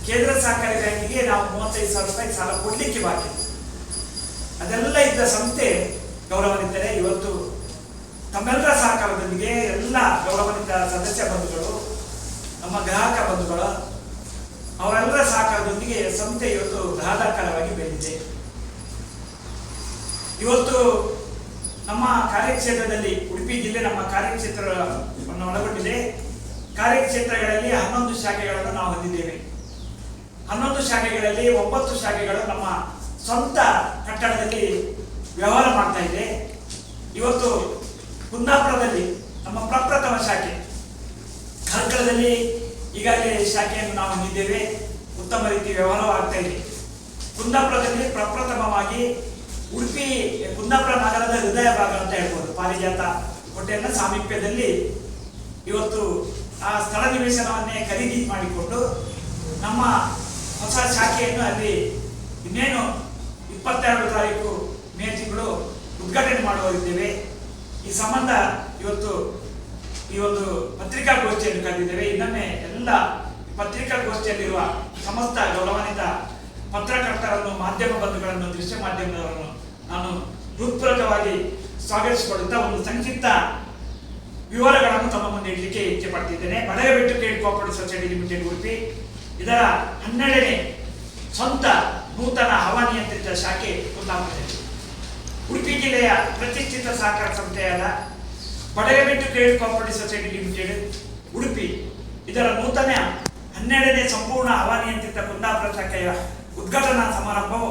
ಕೇಂದ್ರ ಸಹಕಾರಿ ಬ್ಯಾಂಕಿಗೆ ನಾವು 35,000 ರೂಪಾಯಿ ಸಾಲ ಕೊಡ್ಲಿಕ್ಕೆ ಬಾಕಿ. ಅದೆಲ್ಲ ಇದ್ದ ಸಂಸ್ಥೆ ಗೌರವಾನ್ವಿತರೆ, ಇವತ್ತು ತಮ್ಮೆಲ್ಲರ ಸಹಕಾರದೊಂದಿಗೆ ಎಲ್ಲ ಗೌರವಾನ್ವಿತ ಸದಸ್ಯ ಬಂಧುಗಳು, ನಮ್ಮ ಗ್ರಾಹಕ ಬಂಧುಗಳು, ಅವರೆಲ್ಲರ ಸಹಕಾರದೊಂದಿಗೆ ಸಂಸ್ಥೆ ಇವತ್ತು ಬೃಹದಾಕಾರವಾಗಿ ಬೆಳೆದಿದೆ. ಇವತ್ತು ನಮ್ಮ ಕಾರ್ಯಕ್ಷೇತ್ರದಲ್ಲಿ ಉಡುಪಿ ಜಿಲ್ಲೆ ನಮ್ಮ ಕಾರ್ಯಕ್ಷೇತ್ರವನ್ನು ಒಳಗೊಂಡಿದೆ. ಕಾರ್ಯಕ್ಷೇತ್ರಗಳಲ್ಲಿ 11 ಶಾಖೆಗಳನ್ನು ನಾವು ಹೊಂದಿದ್ದೇವೆ. 11 ಶಾಖೆಗಳಲ್ಲಿ 9 ಶಾಖೆಗಳು ನಮ್ಮ ಸ್ವಂತ ಕಟ್ಟಡದಲ್ಲಿ ವ್ಯವಹಾರ ಮಾಡ್ತಾ ಇದೆ. ಇವತ್ತು ಕುಂದಾಪುರದಲ್ಲಿ ನಮ್ಮ ಪ್ರಪ್ರಥಮ ಶಾಖೆ, ಕಾರ್ಕಳದಲ್ಲಿ ಈಗಾಗಲೇ ಶಾಖೆಯನ್ನು ನಾವು ಹೊಂದಿದ್ದೇವೆ. ಉತ್ತಮ ರೀತಿ ವ್ಯವಹಾರವಾಗ್ತಾ ಇದೆ. ಕುಂದಾಪುರದಲ್ಲಿ ಪ್ರಪ್ರಥಮವಾಗಿ ಉಡುಪಿ ಕುಂದಾಪುರ ನಗರದ ಹೃದಯ ಭಾಗ ಅಂತ ಹೇಳ್ಬೋದು, ಪಾರಿಜಾತ ಹೋಟೆಲ್ನ ಸಾಮೀಪ್ಯದಲ್ಲಿ ಇವತ್ತು ಆ ಸ್ಥಳ ನಿವೇಶನವನ್ನೇ ಖರೀದಿ ಮಾಡಿಕೊಂಡು ನಮ್ಮ ಹೊಸ ಶಾಖೆಯನ್ನು ಅಲ್ಲಿ ಇನ್ನೇನು 22 ತಾರೀಕು ಮೇ ತಿಂಗಳು ಉದ್ಘಾಟನೆ ಮಾಡುತ್ತಿದ್ದೇವೆ. ಈ ಸಂಬಂಧ ಇವತ್ತು ಈ ಒಂದು ಪತ್ರಿಕಾಗೋಷ್ಠಿಯನ್ನು ಕರೆದಿದ್ದೇವೆ. ಇನ್ನೊಮ್ಮೆ ಎಲ್ಲ ಪತ್ರಿಕಾಗೋಷ್ಠಿಯಲ್ಲಿರುವ ಸಮಸ್ತ ಗೌರವಾನ್ವಿತ ಪತ್ರಕರ್ತರನ್ನು, ಮಾಧ್ಯಮ ಬಂಧುಗಳನ್ನು, ದೃಶ್ಯ ಮಾಧ್ಯಮದವರನ್ನು ನಾನು ಹೃತ್ಪೂರ್ವಕವಾಗಿ ಸ್ವಾಗತಿಸಿಕೊಳ್ಳುತ್ತಾ ಒಂದು ಸಂಕ್ಷಿಪ್ತ ವಿವರಗಳನ್ನು ತಮ್ಮ ಮುಂದೆ ಇಡಲಿಕ್ಕೆ ಇಚ್ಛೆ ಪಡ್ತಿದ್ದೇನೆ. Badagabettu Credit Cooperative Society Limited Udupi, ಇದರ 12ನೇ ಸ್ವಂತ ನೂತನ ಹವಾನಿಯಂತ್ರಿತ ಶಾಖೆ ಕುಂದಾಪುರದಲ್ಲಿ. ಉಡುಪಿ ಜಿಲ್ಲೆಯ ಪ್ರತಿಷ್ಠಿತ ಸಹಕಾರ ಸಂಸ್ಥೆಯಾದ Badagabettu Credit Cooperative Society Limited Udupi, ಇದರ ನೂತನ 12ನೇ ಸಂಪೂರ್ಣ ಹವಾನಿಯಂತ್ರಿತ ಕುಂದಾಪುರ ಶಾಖೆಯ ಉದ್ಘಾಟನಾ ಸಮಾರಂಭವು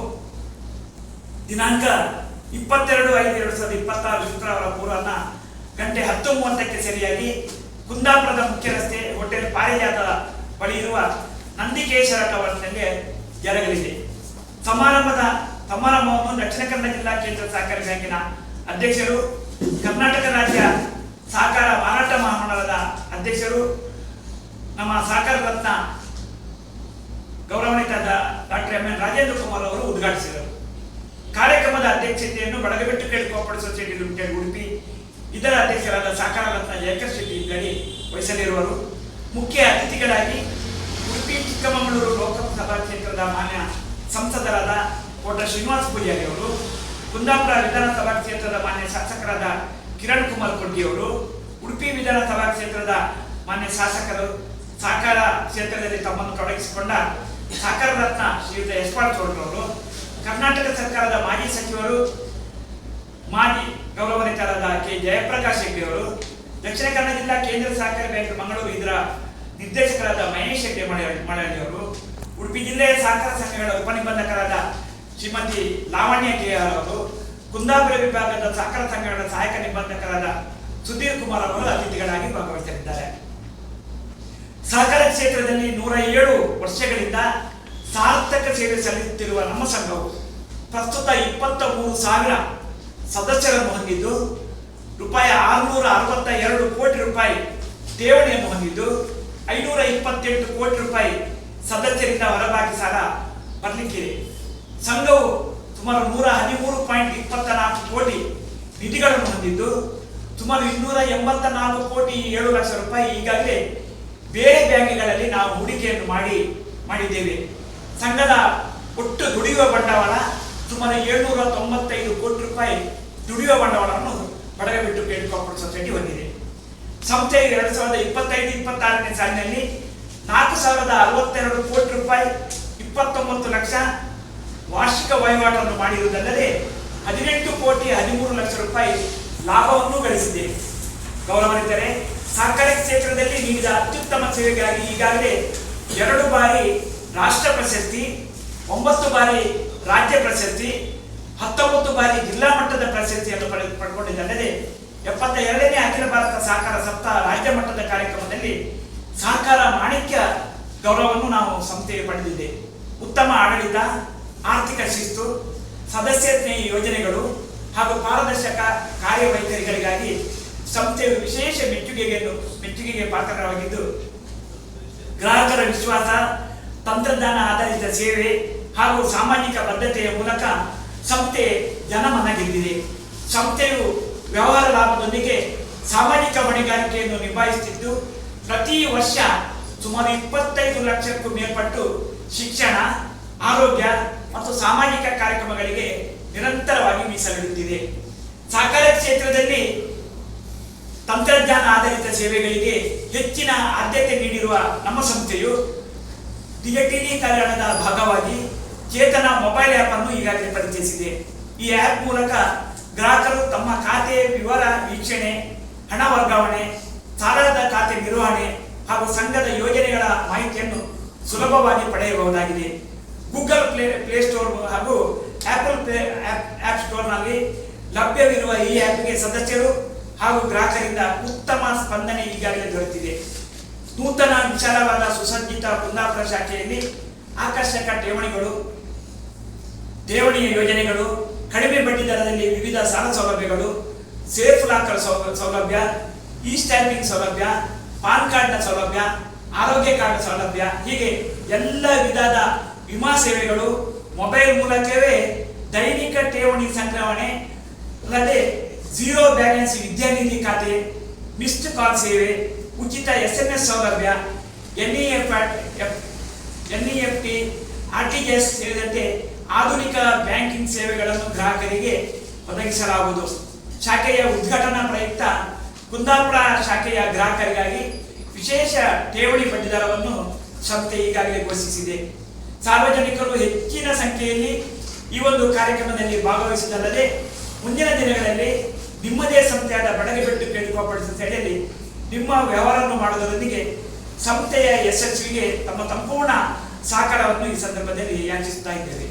ದಿನಾಂಕ 22/5/2026 ಶುಕ್ರವಾರ ಪೂರ್ವಾಹ್ನ ಗಂಟೆ 10:30ಕ್ಕೆ ಸರಿಯಾಗಿ ಕುಂದಾಪುರದ ಮುಖ್ಯ ರಸ್ತೆ ಹೋಟೆಲ್ ಪಾರಿಜಾತದ ಬಳಿ ಇರುವ ನಂದಿಕೇಶ್ವರ ಟವರ್ಸ್ನಲ್ಲಿ ಜರುಗಲಿದೆ. ಸಮಾರಂಭವನ್ನು ದಕ್ಷಿಣ ಕನ್ನಡ ಜಿಲ್ಲಾ ಕೇಂದ್ರ ಸಹಕಾರಿ ಬ್ಯಾಂಕಿನ ಅಧ್ಯಕ್ಷರು, ಕರ್ನಾಟಕ ರಾಜ್ಯ ಸಹಕಾರ ಮಾರಾಟ ಮಹಾಮಂಡಲದ ಅಧ್ಯಕ್ಷರು, ನಮ್ಮ ಸಹಕಾರ ರತ್ನ ಗೌರವಾನ್ವಿತ ಡಾಕ್ಟರ್ ಎಂ.ಎನ್. ರಾಜೇಂದ್ರ ಕುಮಾರ್ ಅವರು ಉದ್ಘಾಟಿಸಿದರು. ಕಾರ್ಯಕ್ರಮದ ಅಧ್ಯಕ್ಷತೆಯನ್ನು Badagabettu Credit Cooperative Society Limited Udupi, ಇದರ ಅಧ್ಯಕ್ಷರಾದ ಸಹಕಾರ ರತ್ನ ಜಯಕರ್ ಶೆಟ್ಟಿ ಗಡಿ ವಹಿಸಲಿರುವರು. ಮುಖ್ಯ ಅತಿಥಿಗಳಾಗಿ ಉಡುಪಿ ಚಿಕ್ಕಮಗಳೂರು ಲೋಕಸಭಾ ಕ್ಷೇತ್ರದ ಮಾನ್ಯ ಸಂಸದರಾದ ಕೋಟ ಶ್ರೀನಿವಾಸ ಪೂಜಾರಿ ಅವರು, ಕುಂದಾಪುರ ವಿಧಾನಸಭಾ ಕ್ಷೇತ್ರದ ಮಾನ್ಯ ಶಾಸಕರಾದ ಕಿರಣ್ ಕುಮಾರ್ ಕೊಡ್ಗಿ ಅವರು, ಉಡುಪಿ ವಿಧಾನಸಭಾ ಕ್ಷೇತ್ರದ ಮಾನ್ಯ ಶಾಸಕರು, ಸಹಕಾರ ಕ್ಷೇತ್ರದಲ್ಲಿ ತಮ್ಮನ್ನು ತೊಡಗಿಸಿಕೊಂಡ ಸಹಕಾರ ರತ್ನ ಶ್ರೀಯುತ ಯಶಪಾಲ್ ಚೌಡ್ರವರು, ಕರ್ನಾಟಕ ಸರ್ಕಾರದ ಮಾಜಿ ಸಚಿವರು, ಮಾಜಿ ಗೌರವಾನ್ವಿತರಾದ ಕೆ ಜಯಪ್ರಕಾಶ್ ಹೆಗ್ಡೆ ಅವರು, ದಕ್ಷಿಣ ಕನ್ನಡ ಜಿಲ್ಲಾ ಕೇಂದ್ರ ಸಹಕಾರಿ ಬ್ಯಾಂಕ್ ಮಂಗಳೂರು ಇದರ ನಿರ್ದೇಶಕರಾದ ಮಹೇಶ್ ಹೆಗ್ಡೆ ಮಳಲಿ ಅವರು, ಉಡುಪಿ ಜಿಲ್ಲೆಯ ಸಹಕಾರ ಸಂಘಗಳ ಉಪನಿಬಂಧಕರಾದ ಶ್ರೀಮತಿ ಲಾವಣ್ಯ ಕೆ ಅವರು, ಕುಂದಾಪುರ ವಿಭಾಗದ ಸಹಕಾರ ಸಂಘಗಳ ಸಹಾಯಕ ನಿಬಂಧಕರಾದ ಸುಧೀರ್ ಕುಮಾರ್ ಅವರು ಅತಿಥಿಗಳಾಗಿ ಭಾಗವಹಿಸಲಿದ್ದಾರೆ. ಸಹಕಾರ ಕ್ಷೇತ್ರದಲ್ಲಿ 107 ವರ್ಷಗಳಿಂದ ಸಾರ್ಥಕ ಸೇವೆ ಸಲ್ಲಿಸುತ್ತಿರುವ ನಮ್ಮ ಸಂಘವು ಪ್ರಸ್ತುತ 23,000 ಸದಸ್ಯರನ್ನು ಹೊಂದಿದ್ದು, ರೂಪಾಯಿ 662 ಕೋಟಿ ರೂಪಾಯಿ ಠೇವಣಿಯನ್ನು ಹೊಂದಿದ್ದು, 528 ಕೋಟಿ ರೂಪಾಯಿ ಸದಸ್ಯರಿಂದ ಹೊರಬಾಕಿ ಸಾಲ ಬರಲಿಕ್ಕಿದೆ. ಸಂಘವು ಸುಮಾರು 113.24 ಕೋಟಿ ನಿಧಿಗಳನ್ನು ಹೊಂದಿದ್ದು, ಸುಮಾರು 284 ಕೋಟಿ 7 ಲಕ್ಷ ರೂಪಾಯಿ ಈಗಾಗಲೇ ಬೇರೆ ಬ್ಯಾಂಕ್ಗಳಲ್ಲಿ ನಾವು ಹೂಡಿಕೆಯನ್ನು ಮಾಡಿದ್ದೇವೆ. ಸಂಘದ ಒಟ್ಟು ದುಡಿಯುವ ಬಂಡವಾಳ ಸುಮಾರು 795 ಕೋಟಿ ರೂಪಾಯಿ ದುಡಿಯುವ ಬಂಡವಾಳವನ್ನು ಬಡಗಬೆಟ್ಟು ಕೇಡ್ ಕೋಆಪರೇಟಿವ್ ಸೊಸೈಟಿ ಹೊಂದಿದೆ. ಸಂಸ್ಥೆಯು 2025-26ನೇ ಸಾಲಿನಲ್ಲಿ 4,062 ಕೋಟಿ ರೂಪಾಯಿ 29 ಲಕ್ಷ ವಾರ್ಷಿಕ ವಹಿವಾಟನ್ನು ಮಾಡಿರುವುದಲ್ಲದೆ 18 ಕೋಟಿ 13 ಲಕ್ಷ ರೂಪಾಯಿ ಲಾಭವನ್ನು ಗಳಿಸಿದೆ. ಗೌರವಾನ್ವಿತರೆ, ಸಹಕಾರಿ ಕ್ಷೇತ್ರದಲ್ಲಿ ನೀಡಿದ ಅತ್ಯುತ್ತಮ ಸೇವೆಗಾಗಿ ಈಗಾಗಲೇ 2 ಬಾರಿ ರಾಷ್ಟ್ರ ಪ್ರಶಸ್ತಿ, 9 ಬಾರಿ ರಾಜ್ಯ ಪ್ರಶಸ್ತಿ, 19 ಬಾರಿ ಜಿಲ್ಲಾ ಮಟ್ಟದ ಪ್ರಶಸ್ತಿಯನ್ನು ಪಡೆದುಕೊಂಡಿದ್ದಲ್ಲದೆ 72ನೇ ಅಖಿಲ ಭಾರತ ಸಹಕಾರ ಸಪ್ತಾಹ ರಾಜ್ಯ ಮಟ್ಟದ ಕಾರ್ಯಕ್ರಮದಲ್ಲಿ ಸಹಕಾರ ಮಾಣಿಕ್ಯ ಗೌರವವನ್ನು ನಾವು ಸಂಸ್ಥೆಗೆ ಪಡೆದಿದೆ. ಉತ್ತಮ ಆಡಳಿತ, ಆರ್ಥಿಕ ಶಿಸ್ತು, ಸದಸ್ಯ ಸ್ನೇಹಿ ಯೋಜನೆಗಳು ಹಾಗೂ ಪಾರದರ್ಶಕ ಕಾರ್ಯವೈಖರಿಗಳಿಗಾಗಿ ಸಂಸ್ಥೆಯು ವಿಶೇಷ ಮೆಚ್ಚುಗೆಗೆ ಪಾತ್ರವಾಗಿದ್ದು, ಗ್ರಾಹಕರ ವಿಶ್ವಾಸ, ತಂತ್ರಜ್ಞಾನ ಆಧಾರಿತ ಸೇವೆ ಹಾಗೂ ಸಾಮಾಜಿಕ ಬದ್ಧತೆಯ ಮೂಲಕ ಸಂಸ್ಥೆ ಜನಮನ ಗೆದ್ದಿದೆ. ಸಂಸ್ಥೆಯು ವ್ಯವಹಾರ ಲಾಭದೊಂದಿಗೆ ಸಾಮಾಜಿಕ ಹೊಣೆಗಾರಿಕೆಯನ್ನು ನಿಭಾಯಿಸುತ್ತಿದ್ದು, ಪ್ರತಿ ವರ್ಷ ಸುಮಾರು 25 ಲಕ್ಷಕ್ಕೂ ಮೇಲ್ಪಟ್ಟು ಶಿಕ್ಷಣ, ಆರೋಗ್ಯ ಮತ್ತು ಸಾಮಾಜಿಕ ಕಾರ್ಯಕ್ರಮಗಳಿಗೆ ನಿರಂತರವಾಗಿ ಮೀಸಲಿಡುತ್ತಿದೆ. ಸಹಕಾರ ಕ್ಷೇತ್ರದಲ್ಲಿ ತಂತ್ರಜ್ಞಾನ ಆಧಾರಿತ ಸೇವೆಗಳಿಗೆ ಹೆಚ್ಚಿನ ಆದ್ಯತೆ ನೀಡಿರುವ ನಮ್ಮ ಸಂಸ್ಥೆಯು ಡಿಜಿಟಲೀಕರಣದ ಭಾಗವಾಗಿ ಚೇತನ ಮೊಬೈಲ್ ಆ್ಯಪ್ ಅನ್ನು ಈಗಾಗಲೇ ಪರಿಚಯಿಸಿದೆ. ಈ ಆ್ಯಪ್ ಮೂಲಕ ಗ್ರಾಹಕರು ತಮ್ಮ ಖಾತೆ ವಿವರ ವೀಕ್ಷಣೆ, ಹಣ ವರ್ಗಾವಣೆ, ಸಾಲದ ಖಾತೆ ನಿರ್ವಹಣೆ ಹಾಗೂ ಸಂಘದ ಯೋಜನೆಗಳ ಮಾಹಿತಿಯನ್ನು ಸುಲಭವಾಗಿ ಪಡೆಯಬಹುದಾಗಿದೆ. ಗೂಗಲ್ ಪ್ಲೇಸ್ಟೋರ್ ಹಾಗೂ ಆಪಲ್ ಆ್ಯಪ್ ಸ್ಟೋರ್ನಲ್ಲಿ ಲಭ್ಯವಿರುವ ಈ ಆ್ಯಪ್ಗೆ ಸದಸ್ಯರು ಹಾಗೂ ಗ್ರಾಹಕರಿಂದ ಉತ್ತಮ ಸ್ಪಂದನೆ ಈಗಾಗಲೇ ದೊರೆತಿದೆ. ನೂತನ ವಿಶಾಲವಾದ ಸುಸಜ್ಜಿತ ಕುಂದಾಪುರ ಶಾಖೆಯಲ್ಲಿ ಆಕರ್ಷಕ ಠೇವಣಿಯ ಯೋಜನೆಗಳು, ಕಡಿಮೆ ಬಡ್ಡಿ ದರದಲ್ಲಿ ವಿವಿಧ ಸಾಲ ಸೌಲಭ್ಯಗಳು, ಸೇಫ್ ಲಾಕರ್ ಸೌಲಭ್ಯ, ಇ ಸ್ಟ್ಯಾಂಪಿಂಗ್ ಸೌಲಭ್ಯ, ಪಾನ್ ಕಾರ್ಡ್ನ ಸೌಲಭ್ಯ, ಆರೋಗ್ಯ ಕಾರ್ಡ್ ಸೌಲಭ್ಯ, ಹೀಗೆ ಎಲ್ಲ ವಿಧದ ವಿಮಾ ಸೇವೆಗಳು, ಮೊಬೈಲ್ ಮೂಲಕವೇ ದೈನಿಕ ಠೇವಣಿ ಸಂಗ್ರಹಣೆ, ಅಲ್ಲದೆ ಝೀರೋ ಬ್ಯಾಲೆನ್ಸ್ ವಿದ್ಯಾನಿಧಿ ಖಾತೆ, ಮಿಸ್ಡ್ ಕಾಲ್ ಸೇವೆ, ಉಚಿತ SMS ಸೌಲಭ್ಯ, NEFT, RTGS ಸೇರಿದಂತೆ ಆಧುನಿಕ ಬ್ಯಾಂಕಿಂಗ್ ಸೇವೆಗಳನ್ನು ಗ್ರಾಹಕರಿಗೆ ಒದಗಿಸಲಾಗುವುದು. ಶಾಖೆಯ ಉದ್ಘಾಟನಾ ಪ್ರಯುಕ್ತ ಕುಂದಾಪುರ ಶಾಖೆಯ ಗ್ರಾಹಕರಿಗಾಗಿ ವಿಶೇಷ ಠೇವಣಿ ಬಡ್ಡಿದರವನ್ನು ಸಂಸ್ಥೆ ಈಗಾಗಲೇ ಘೋಷಿಸಿದೆ. ಸಾರ್ವಜನಿಕರು ಹೆಚ್ಚಿನ ಸಂಖ್ಯೆಯಲ್ಲಿ ಈ ಒಂದು ಕಾರ್ಯಕ್ರಮದಲ್ಲಿ ಭಾಗವಹಿಸಿದಲ್ಲದೆ ಮುಂದಿನ ದಿನಗಳಲ್ಲಿ ನಿಮ್ಮದೇ ಸಂಸ್ಥೆಯಾದ ಬಡಗಬೆಟ್ಟು ಕೇಳಿ ಕೋಆಪರೇಟಿವ್ ಸೊಸೈಟಿಯಲ್ಲಿ ನಿಮ್ಮ ವ್ಯವಹಾರವನ್ನು ಮಾಡುವುದರೊಂದಿಗೆ ಸಂಸ್ಥೆಯ ಯಶಸ್ವಿಗೆ ತಮ್ಮ ಸಂಪೂರ್ಣ ಸಹಕಾರವನ್ನು ಈ ಸಂದರ್ಭದಲ್ಲಿ ಯಾಚಿಸುತ್ತಾ ಇದ್ದೇವೆ.